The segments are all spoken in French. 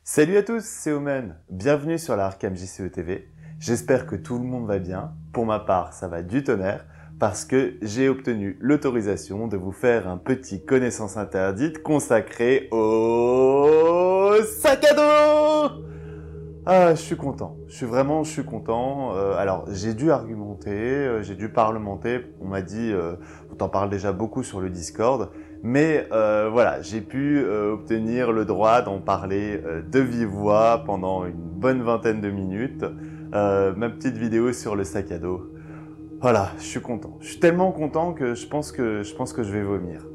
Salut à tous, c'est Omen. Bienvenue sur la Arkham JCE TV. J'espère que tout le monde va bien. Pour ma part, ça va du tonnerre parce que j'ai obtenu l'autorisation de vous faire un petit connaissance interdite consacré au sac à dos. Ah, je suis content. Je suis content. Alors, j'ai dû argumenter, j'ai dû parlementer. On m'a dit, on t'en parle déjà beaucoup sur le Discord. Mais voilà, j'ai pu obtenir le droit d'en parler de vive voix pendant une bonne vingtaine de minutes. Ma petite vidéo sur le sac à dos. Voilà, je suis content. Je suis tellement content que je pense que je vais vomir.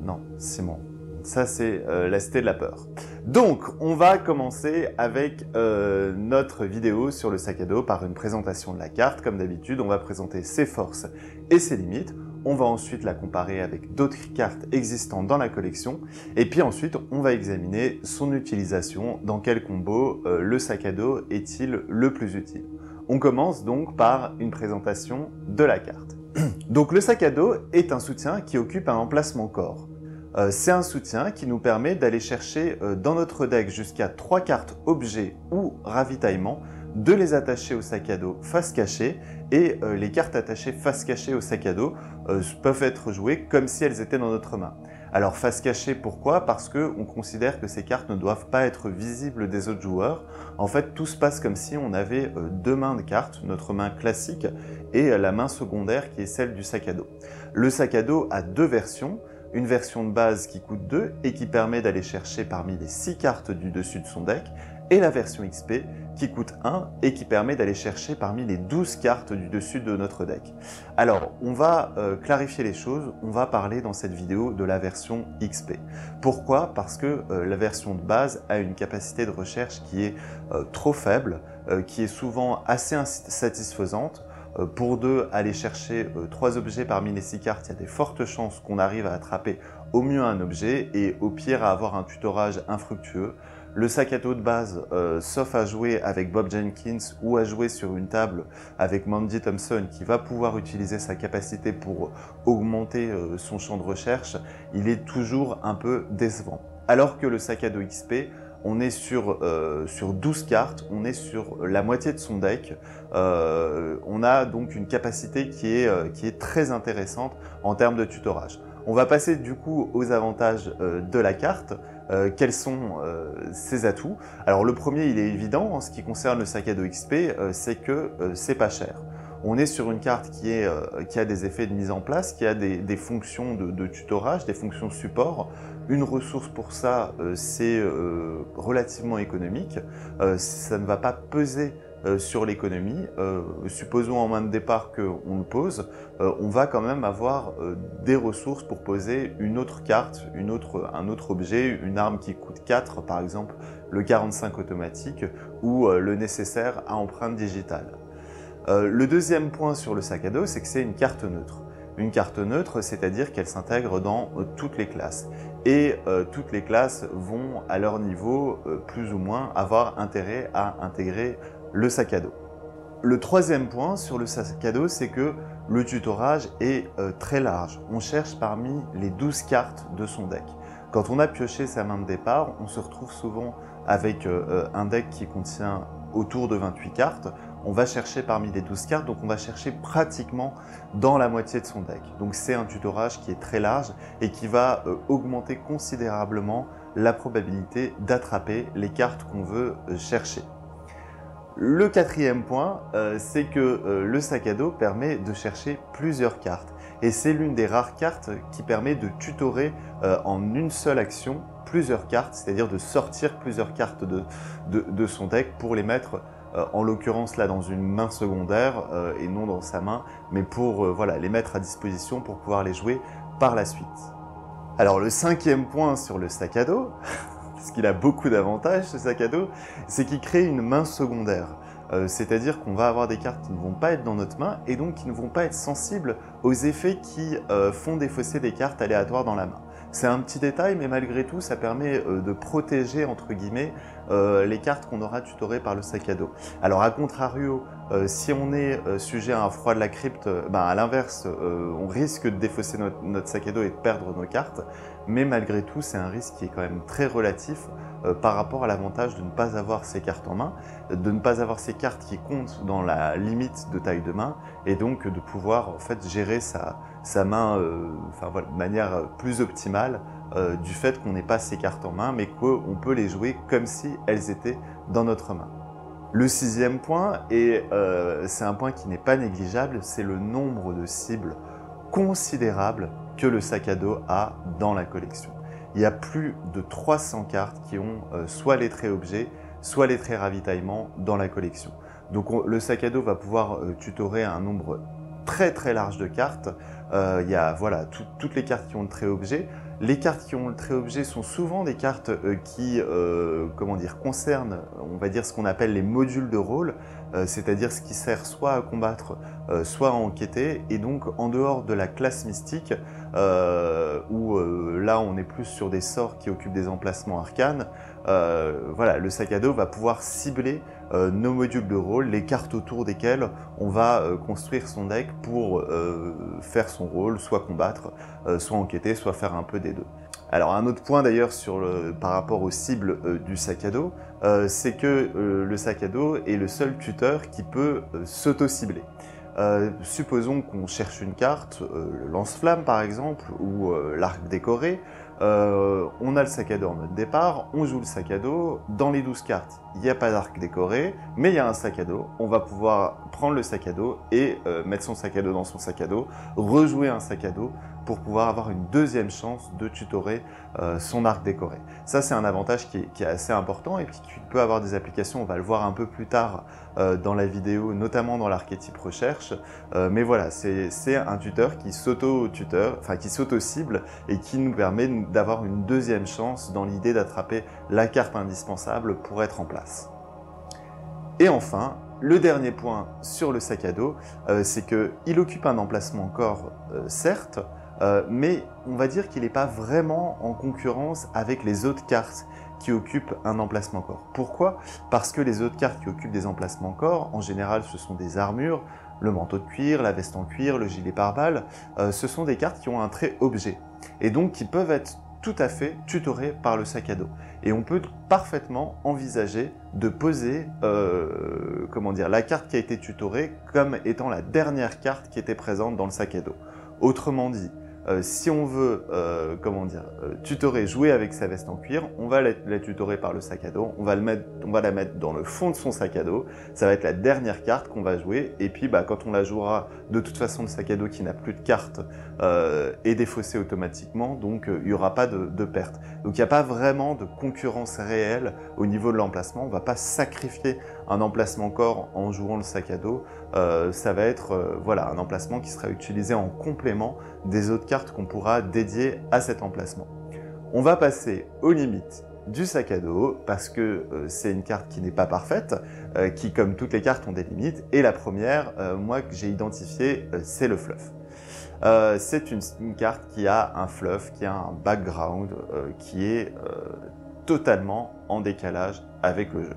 Non, c'est bon. Ça, c'est la cité de la peur. Donc, on va commencer avec notre vidéo sur le sac à dos par une présentation de la carte. Comme d'habitude, on va présenter ses forces et ses limites. On va ensuite la comparer avec d'autres cartes existantes dans la collection. Et puis ensuite, on va examiner son utilisation. Dans quel combo le sac à dos est-il le plus utile? On commence donc par une présentation de la carte. Donc, le sac à dos est un soutien qui occupe un emplacement corps. C'est un soutien qui nous permet d'aller chercher dans notre deck jusqu'à 3 cartes objets ou ravitaillement, de les attacher au sac à dos face cachée, et les cartes attachées face cachée au sac à dos peuvent être jouées comme si elles étaient dans notre main. Alors face cachée, pourquoi? Parce qu'on considère que ces cartes ne doivent pas être visibles des autres joueurs. En fait, tout se passe comme si on avait deux mains de cartes, notre main classique et la main secondaire qui est celle du sac à dos. Le sac à dos a deux versions. Une version de base qui coûte 2 et qui permet d'aller chercher parmi les 6 cartes du dessus de son deck, et la version XP qui coûte 1 et qui permet d'aller chercher parmi les 12 cartes du dessus de notre deck. Alors, on va clarifier les choses, on va parler dans cette vidéo de la version XP. Pourquoi? Parce que la version de base a une capacité de recherche qui est trop faible, qui est souvent assez insatisfaisante. Pour 2, aller chercher 3 objets parmi les 6 cartes, il y a des fortes chances qu'on arrive à attraper au mieux un objet et au pire à avoir un tutorage infructueux. Le sac à dos de base, sauf à jouer avec Bob Jenkins ou à jouer sur une table avec Mandy Thompson qui va pouvoir utiliser sa capacité pour augmenter son champ de recherche, il est toujours un peu décevant. Alors que le sac à dos XP, on est sur 12 cartes, on est sur la moitié de son deck. On a donc une capacité qui est très intéressante en termes de tutorage. On va passer du coup aux avantages de la carte. Quels sont ses atouts? Alors le premier, il est évident en ce qui concerne le sac à dos XP, c'est que c'est pas cher. On est sur une carte qui a des effets de mise en place, qui a des fonctions de tutorage, des fonctions support. Une ressource pour ça, c'est relativement économique. Ça ne va pas peser sur l'économie. Supposons en main de départ qu'on le pose, on va quand même avoir des ressources pour poser une autre carte, un autre objet, une arme qui coûte 4, par exemple le 45 automatique, ou le nécessaire à empreinte digitale. Le deuxième point sur le sac à dos, c'est que c'est une carte neutre. Une carte neutre, c'est-à-dire qu'elle s'intègre dans toutes les classes. Et toutes les classes vont, à leur niveau, plus ou moins, avoir intérêt à intégrer le sac à dos. Le troisième point sur le sac à dos, c'est que le tutorage est très large. On cherche parmi les 12 cartes de son deck. Quand on a pioché sa main de départ, on se retrouve souvent avec un deck qui contient autour de 28 cartes. On va chercher parmi les 12 cartes, donc on va chercher pratiquement dans la moitié de son deck. Donc c'est un tutorage qui est très large et qui va augmenter considérablement la probabilité d'attraper les cartes qu'on veut chercher. Le quatrième point, c'est que le sac à dos permet de chercher plusieurs cartes. Et c'est l'une des rares cartes qui permet de tutorer en une seule action plusieurs cartes, c'est-à-dire de sortir plusieurs cartes de son deck pour les mettre en l'occurrence là dans une main secondaire et non dans sa main, mais pour voilà, les mettre à disposition pour pouvoir les jouer par la suite. Alors le cinquième point sur le sac à dos, parce qu'il a beaucoup d'avantages ce sac à dos, c'est qu'il crée une main secondaire. C'est-à-dire qu'on va avoir des cartes qui ne vont pas être dans notre main et donc qui ne vont pas être sensibles aux effets qui font défausser des cartes aléatoires dans la main. C'est un petit détail, mais malgré tout, ça permet de protéger, entre guillemets, les cartes qu'on aura tutorées par le sac à dos. Alors, à contrario, si on est sujet à un froid de la crypte, à l'inverse, on risque de défausser notre sac à dos et de perdre nos cartes, mais malgré tout, c'est un risque qui est quand même très relatif par rapport à l'avantage de ne pas avoir ces cartes en main, de ne pas avoir ces cartes qui comptent dans la limite de taille de main, et donc de pouvoir en fait gérer sa main de manière plus optimale du fait qu'on n'ait pas ces cartes en main, mais qu'on peut les jouer comme si elles étaient dans notre main. Le sixième point, et c'est un point qui n'est pas négligeable, c'est le nombre de cibles considérables que le sac à dos a dans la collection. Il y a plus de 300 cartes qui ont soit les traits objets, soit les traits ravitaillement dans la collection. Donc le sac à dos va pouvoir tutorer un nombre très très large de cartes. Il y a toutes les cartes qui ont le trait objet. Les cartes qui ont le trait objet sont souvent des cartes qui concernent, on va dire, ce qu'on appelle les modules de rôle, c'est-à-dire ce qui sert soit à combattre, soit à enquêter, et donc en dehors de la classe mystique, où là on est plus sur des sorts qui occupent des emplacements arcanes, le sac à dos va pouvoir cibler nos modules de rôle, les cartes autour desquelles on va construire son deck pour faire son rôle, soit combattre, soit enquêter, soit faire un peu des deux. Alors un autre point d'ailleurs par rapport aux cibles du sac à dos, c'est que le sac à dos est le seul tuteur qui peut s'auto-cibler. Supposons qu'on cherche une carte, le lance-flamme par exemple, ou l'arc décoré. On a le sac à dos en mode départ, on joue le sac à dos. Dans les 12 cartes, il n'y a pas d'arc décoré, mais il y a un sac à dos. On va pouvoir prendre le sac à dos et mettre son sac à dos dans son sac à dos, rejouer un sac à dos pour pouvoir avoir une deuxième chance de tutorer son arc décoré. Ça, c'est un avantage qui est assez important et puis qui peut avoir des applications, on va le voir un peu plus tard dans la vidéo, notamment dans l'archétype recherche. Mais voilà, c'est un tuteur qui s'auto-cible et qui nous permet d'avoir une deuxième chance dans l'idée d'attraper la carte indispensable pour être en place. Et enfin, le dernier point sur le sac à dos, c'est qu'il occupe un emplacement corps, certes, mais on va dire qu'il n'est pas vraiment en concurrence avec les autres cartes qui occupent un emplacement corps. Pourquoi? Parce que les autres cartes qui occupent des emplacements corps, en général ce sont des armures, le manteau de cuir, la veste en cuir, le gilet pare-balles, ce sont des cartes qui ont un trait objet, et donc qui peuvent être tout à fait tutorées par le sac à dos. Et on peut parfaitement envisager de poser la carte qui a été tutorée comme étant la dernière carte qui était présente dans le sac à dos. Autrement dit, si on veut tutorer, jouer avec sa veste en cuir, on va la tutorer par le sac à dos, on va la mettre dans le fond de son sac à dos, ça va être la dernière carte qu'on va jouer, et puis quand on la jouera, de toute façon le sac à dos qui n'a plus de cartes est défaussé automatiquement, donc il n'y aura pas de perte. Donc il n'y a pas vraiment de concurrence réelle au niveau de l'emplacement, on ne va pas sacrifier un emplacement corps en jouant le sac à dos, ça va être un emplacement qui sera utilisé en complément des autres cartes qu'on pourra dédier à cet emplacement. On va passer aux limites du sac à dos parce que c'est une carte qui n'est pas parfaite, qui comme toutes les cartes ont des limites, et la première, moi que j'ai identifiée, c'est le fluff. C'est une carte qui a un fluff, qui a un background qui est totalement en décalage avec le jeu.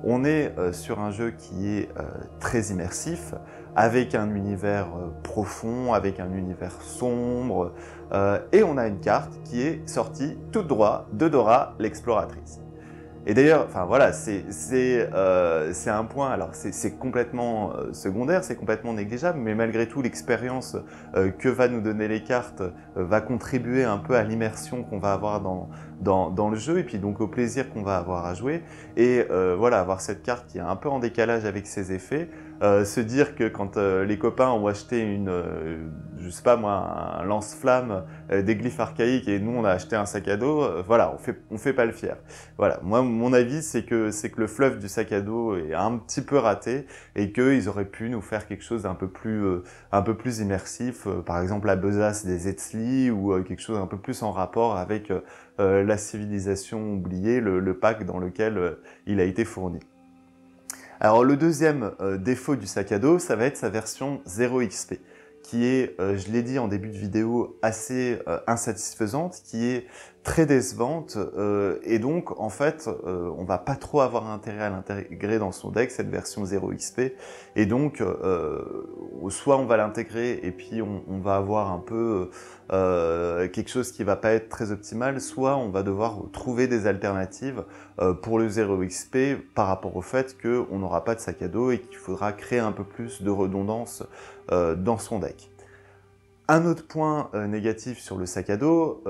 On est sur un jeu qui est très immersif, avec un univers profond, avec un univers sombre, et on a une carte qui est sortie tout droit de Dora l'exploratrice. Et d'ailleurs, c'est un point, alors c'est complètement secondaire, c'est complètement négligeable, mais malgré tout, l'expérience que va nous donner les cartes va contribuer un peu à l'immersion qu'on va avoir dans le jeu, et puis donc au plaisir qu'on va avoir à jouer. Et avoir cette carte qui est un peu en décalage avec ses effets, se dire que quand les copains ont acheté je sais pas moi, un lance-flamme, des glyphes archaïques, et nous on a acheté un sac à dos, on fait pas le fier. Voilà, moi mon avis c'est que le fluff du sac à dos est un petit peu raté, et qu'ils auraient pu nous faire quelque chose d'un peu plus immersif, par exemple la besace des Eztli, ou quelque chose un peu plus en rapport avec la civilisation oubliée, le pack dans lequel il a été fourni. Alors le deuxième défaut du sac à dos, ça va être sa version 0 XP, qui est, je l'ai dit en début de vidéo, assez insatisfaisante, qui est très décevante, et donc en fait on va pas trop avoir intérêt à l'intégrer dans son deck, cette version 0 XP, et donc soit on va l'intégrer et puis on va avoir un peu quelque chose qui va pas être très optimal, soit on va devoir trouver des alternatives pour le 0 XP par rapport au fait qu'on n'aura pas de sac à dos et qu'il faudra créer un peu plus de redondance dans son deck. Un autre point négatif sur le sac à dos,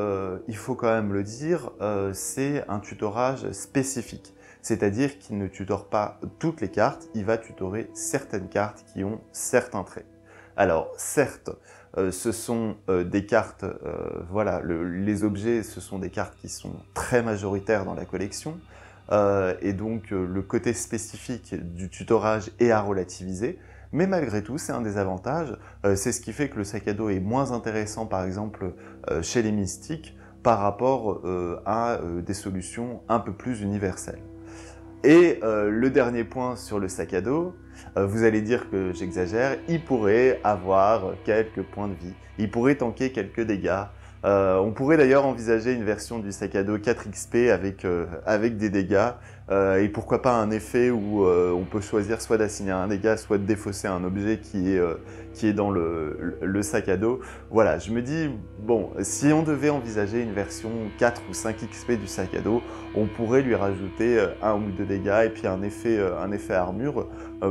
il faut quand même le dire, c'est un tutorage spécifique. C'est-à-dire qu'il ne tutore pas toutes les cartes, il va tutorer certaines cartes qui ont certains traits. Alors certes, ce sont des cartes, voilà, les objets, ce sont des cartes qui sont très majoritaires dans la collection, et donc le côté spécifique du tutorage est à relativiser. Mais malgré tout, c'est un des avantages, c'est ce qui fait que le sac à dos est moins intéressant par exemple chez les mystiques par rapport à des solutions un peu plus universelles. Et le dernier point sur le sac à dos, vous allez dire que j'exagère, il pourrait avoir quelques points de vie, il pourrait tanker quelques dégâts. On pourrait d'ailleurs envisager une version du sac à dos 4 XP avec des dégâts, et pourquoi pas un effet où on peut choisir soit d'assigner un dégât, soit de défausser un objet qui est dans le sac à dos. Voilà, je me dis, bon, si on devait envisager une version 4 ou 5 XP du sac à dos, on pourrait lui rajouter 1 ou 2 dégâts et puis un effet armure.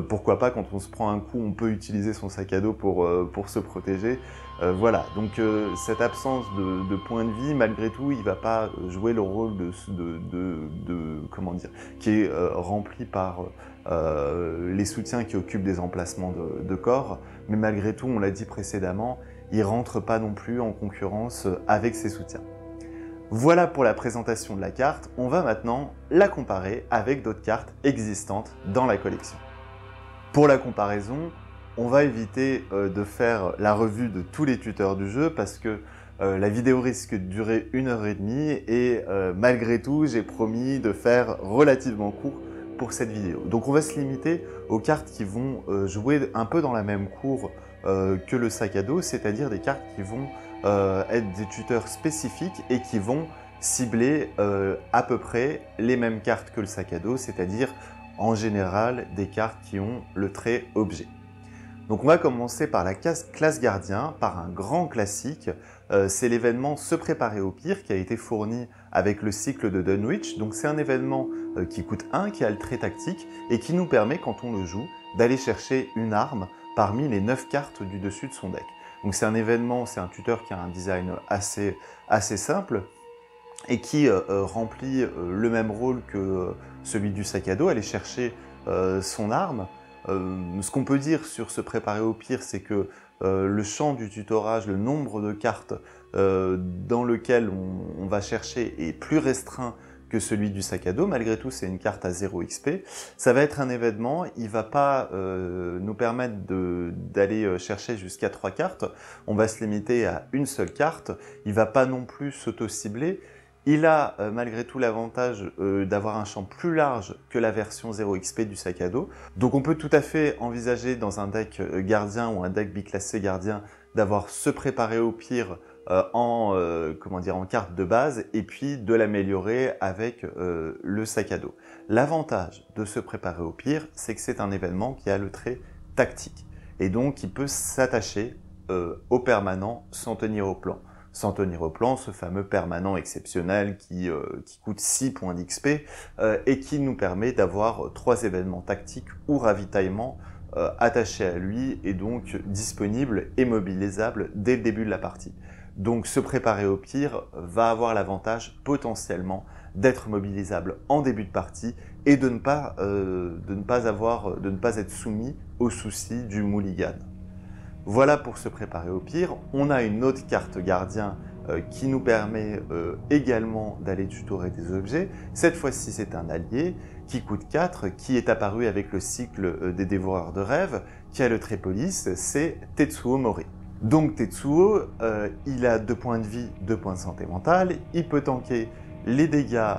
Pourquoi pas, quand on se prend un coup, on peut utiliser son sac à dos pour se protéger. Voilà, donc cette absence de points de vie, malgré tout, il ne va pas jouer le rôle comment dire, qui est rempli par les soutiens qui occupent des emplacements de corps, mais malgré tout, on l'a dit précédemment, il ne rentre pas non plus en concurrence avec ses soutiens. Voilà pour la présentation de la carte, on va maintenant la comparer avec d'autres cartes existantes dans la collection. Pour la comparaison, on va éviter de faire la revue de tous les tuteurs du jeu parce que la vidéo risque de durer 1h30 et malgré tout, j'ai promis de faire relativement court pour cette vidéo. Donc on va se limiter aux cartes qui vont jouer un peu dans la même cour que le sac à dos, c'est-à-dire des cartes qui vont être des tuteurs spécifiques et qui vont cibler à peu près les mêmes cartes que le sac à dos, c'est-à-dire en général des cartes qui ont le trait objet. Donc on va commencer par la classe gardien, par un grand classique, c'est l'événement Se préparer au pire qui a été fourni avec le cycle de Dunwich. Donc c'est un événement qui coûte 1, qui a le trait tactique et qui nous permet quand on le joue d'aller chercher une arme parmi les 9 cartes du dessus de son deck. Donc c'est un événement, c'est un tuteur qui a un design assez simple et qui remplit le même rôle que celui du sac à dos, aller chercher son arme. Ce qu'on peut dire sur Se préparer au pire, c'est que le champ du tutorage, le nombre de cartes dans lequel on va chercher est plus restreint que celui du sac à dos. Malgré tout, c'est une carte à 0 XP. Ça va être un événement, il ne va pas nous permettre d'aller chercher jusqu'à 3 cartes. On va se limiter à une seule carte. Il ne va pas non plus s'auto-cibler. Il a malgré tout l'avantage d'avoir un champ plus large que la version 0 XP du sac à dos. Donc on peut tout à fait envisager dans un deck gardien ou un deck biclassé gardien d'avoir Se préparer au pire en carte de base et puis de l'améliorer avec le sac à dos. L'avantage de Se préparer au pire, c'est que c'est un événement qui a le trait tactique et donc il peut s'attacher au permanent sans tenir au plan. Sans tenir au plan, ce fameux permanent exceptionnel qui coûte 6 points d'XP et qui nous permet d'avoir 3 événements tactiques ou ravitaillement attachés à lui et donc disponibles et mobilisables dès le début de la partie. Donc Se préparer au pire va avoir l'avantage potentiellement d'être mobilisable en début de partie et de ne pas être soumis aux soucis du mulligan. Voilà pour Se préparer au pire. On a une autre carte gardien qui nous permet également d'aller tutorer des objets. Cette fois-ci, c'est un allié qui coûte 4, qui est apparu avec le cycle des dévoreurs de rêves, qui a le trait police, c'est Tetsuo Mori. Donc Tetsuo, il a 2 points de vie, 2 points de santé mentale, il peut tanker les dégâts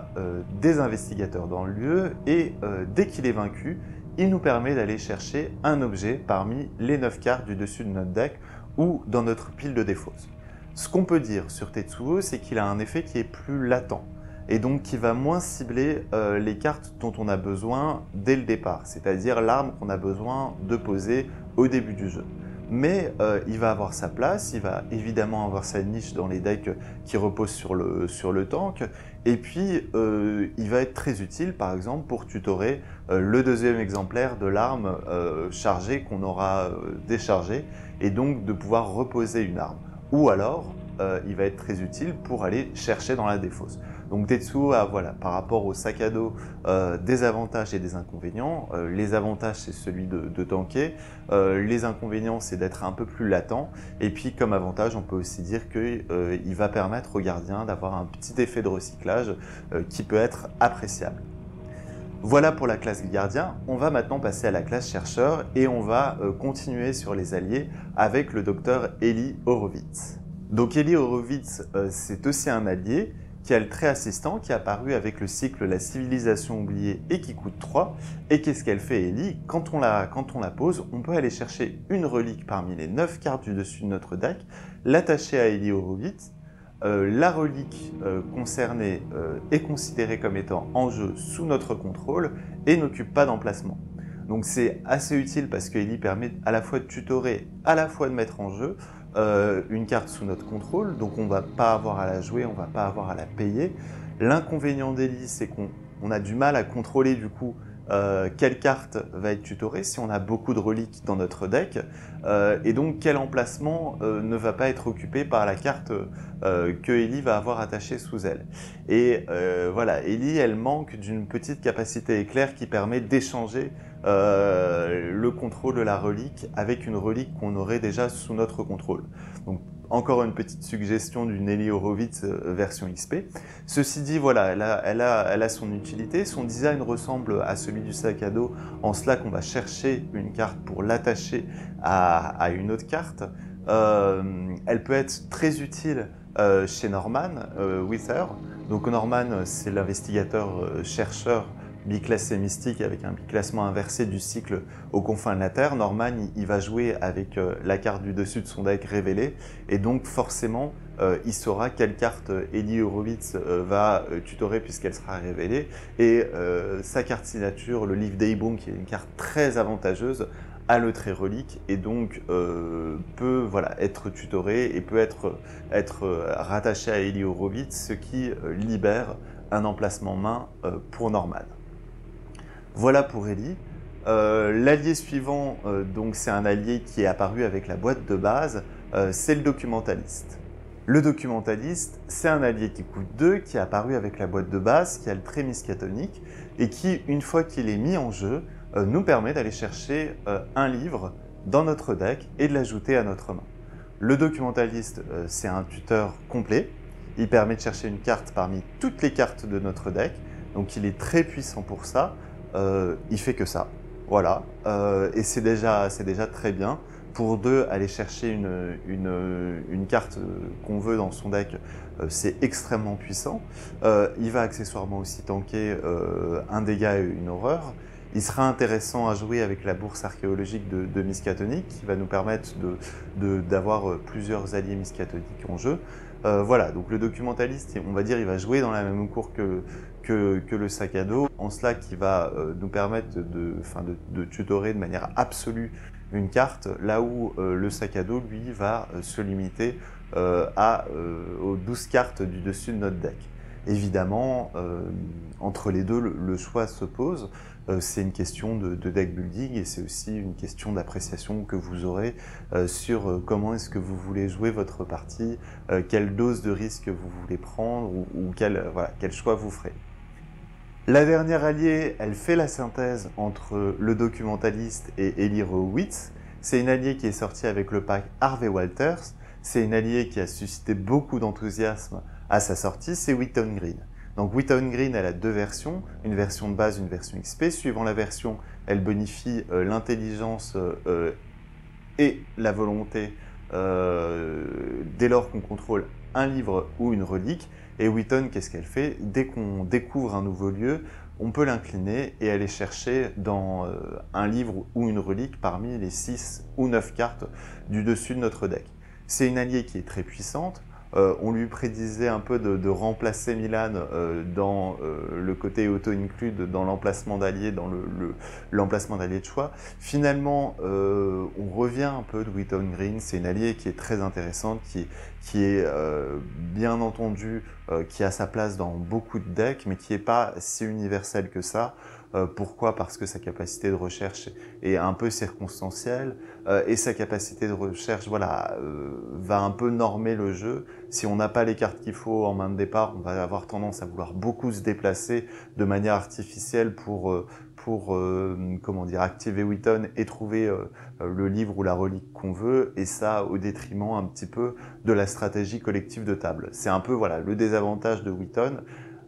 des investigateurs dans le lieu et dès qu'il est vaincu, il nous permet d'aller chercher un objet parmi les 9 cartes du dessus de notre deck ou dans notre pile de défausse. Ce qu'on peut dire sur Tetsuo, c'est qu'il a un effet qui est plus latent et donc qui va moins cibler les cartes dont on a besoin dès le départ, c'est-à-dire l'arme qu'on a besoin de poser au début du jeu. Mais il va avoir sa place, il va évidemment avoir sa niche dans les decks qui reposent sur le tank, et puis il va être très utile par exemple pour tutorer le deuxième exemplaire de l'arme chargée qu'on aura déchargée, et donc de pouvoir reposer une arme. Ou alors, il va être très utile pour aller chercher dans la défausse. Donc Tetsuo a, voilà, par rapport au sac à dos, des avantages et des inconvénients. Les avantages, c'est celui de tanker. Les inconvénients, c'est d'être un peu plus latent. Et puis, comme avantage, on peut aussi dire qu'il va permettre aux gardiens d'avoir un petit effet de recyclage qui peut être appréciable. Voilà pour la classe gardien. On va maintenant passer à la classe chercheur et on va continuer sur les alliés avec le docteur Eli Horowitz. Donc Eli Horowitz, c'est aussi un allié qui a le trait assistant, qui est apparu avec le cycle La civilisation oubliée et qui coûte 3. Et qu'est-ce qu'elle fait, Eli? Quand on la pose, on peut aller chercher une relique parmi les 9 cartes du dessus de notre deck, l'attacher à Eli Horowitz. La relique concernée est considérée comme étant en jeu sous notre contrôle et n'occupe pas d'emplacement. Donc c'est assez utile parce que Eli permet à la fois de tutorer, à la fois de mettre en jeu une carte sous notre contrôle, donc on ne va pas avoir à la jouer, on ne va pas avoir à la payer. L'inconvénient d'Eli, c'est qu'on a du mal à contrôler du coup quelle carte va être tutorée si on a beaucoup de reliques dans notre deck, et donc quel emplacement ne va pas être occupé par la carte que Eli va avoir attachée sous elle. Et voilà, Eli, elle manque d'une petite capacité éclair qui permet d'échanger le contrôle de la relique avec une relique qu'on aurait déjà sous notre contrôle. Donc, encore une petite suggestion d'une Eli Horowitz version XP. Ceci dit, voilà, elle a son utilité. Son design ressemble à celui du sac à dos, en cela qu'on va chercher une carte pour l'attacher à une autre carte. Elle peut être très utile chez Norman Wither. Donc Norman, c'est l'investigateur chercheur biclassé mystique avec un biclassement inversé du cycle aux confins de la Terre. Norman, il va jouer avec la carte du dessus de son deck révélée, et donc forcément, il saura quelle carte Eli Horowitz va tutorer puisqu'elle sera révélée, et sa carte signature, le livre d'Eibon, qui est une carte très avantageuse, a le trait relique, et donc peut être tutoré et peut être rattaché à Eli Horowitz, ce qui libère un emplacement main pour Norman. Voilà pour Eli. L'allié suivant, donc c'est un allié qui est apparu avec la boîte de base, c'est le documentaliste. Le documentaliste, c'est un allié qui coûte 2, qui est apparu avec la boîte de base, qui a le trait miskatonique, et qui, une fois qu'il est mis en jeu, nous permet d'aller chercher un livre dans notre deck et de l'ajouter à notre main. Le documentaliste, c'est un tuteur complet. Il permet de chercher une carte parmi toutes les cartes de notre deck, donc il est très puissant pour ça. Il fait que ça, voilà, et c'est déjà très bien. Pour 2, aller chercher une carte qu'on veut dans son deck, c'est extrêmement puissant. Il va accessoirement aussi tanker un dégât et une horreur. Il sera intéressant à jouer avec la bourse archéologique de Miskatonic, qui va nous permettre d'avoir plusieurs alliés miskatoniques en jeu. Voilà, donc le documentaliste, on va dire, il va jouer dans la même cour que le sac à dos, en cela qui va nous permettre de tutorer de manière absolue une carte, là où le sac à dos, lui, va se limiter aux 12 cartes du dessus de notre deck. Évidemment, entre les deux, le choix se pose. C'est une question de deck building, et c'est aussi une question d'appréciation que vous aurez sur comment est-ce que vous voulez jouer votre partie, quelle dose de risque vous voulez prendre, ou quel choix vous ferez. La dernière alliée, elle fait la synthèse entre le documentaliste et Eli Horowitz. C'est une alliée qui est sortie avec le pack Harvey Walters. C'est une alliée qui a suscité beaucoup d'enthousiasme à sa sortie, c'est Wheaton Green. Donc Wheaton Green, elle a 2 versions, une version de base, une version XP. Suivant la version, elle bonifie l'intelligence et la volonté dès lors qu'on contrôle un livre ou une relique. Et Wheaton, qu'est-ce qu'elle fait? Dès qu'on découvre un nouveau lieu, on peut l'incliner et aller chercher dans un livre ou une relique parmi les 6 ou 9 cartes du dessus de notre deck. C'est une alliée qui est très puissante. On lui prédisait un peu de remplacer Milan dans le côté auto-include, dans l'emplacement d'allié, dans l'emplacement d'allié de choix. Finalement, on revient un peu de Wheaton Green. C'est une alliée qui est très intéressante, qui est bien entendu, qui a sa place dans beaucoup de decks, mais qui n'est pas si universelle que ça. Pourquoi? Parce que sa capacité de recherche est un peu circonstancielle et sa capacité de recherche va un peu normer le jeu. Si on n'a pas les cartes qu'il faut en main de départ, on va avoir tendance à vouloir beaucoup se déplacer de manière artificielle pour comment dire, activer Wheaton et trouver le livre ou la relique qu'on veut, et ça au détriment un petit peu de la stratégie collective de table. C'est un peu voilà, le désavantage de Wheaton.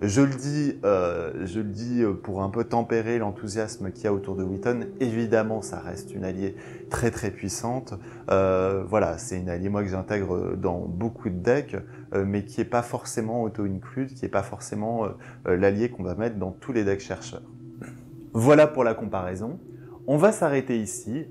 Je le dis pour un peu tempérer l'enthousiasme qu'il y a autour de Wheaton. Évidemment, ça reste une alliée très très puissante. Voilà, c'est une alliée moi que j'intègre dans beaucoup de decks, mais qui n'est pas forcément auto-include, qui n'est pas forcément l'allié qu'on va mettre dans tous les decks chercheurs. Voilà pour la comparaison. On va s'arrêter ici.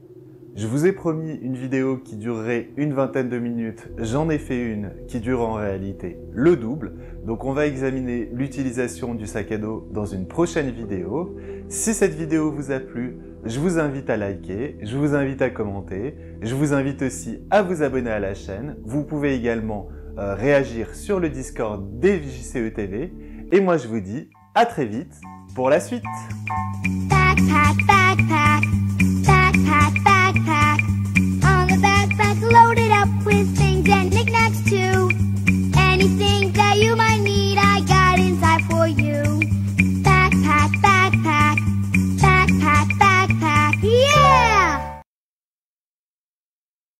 Je vous ai promis une vidéo qui durerait une vingtaine de minutes, j'en ai fait une qui dure en réalité le double, donc on va examiner l'utilisation du sac à dos dans une prochaine vidéo. Si cette vidéo vous a plu, je vous invite à liker, je vous invite à commenter, je vous invite aussi à vous abonner à la chaîne. Vous pouvez également réagir sur le Discord des JCE TV, et moi je vous dis à très vite pour la suite.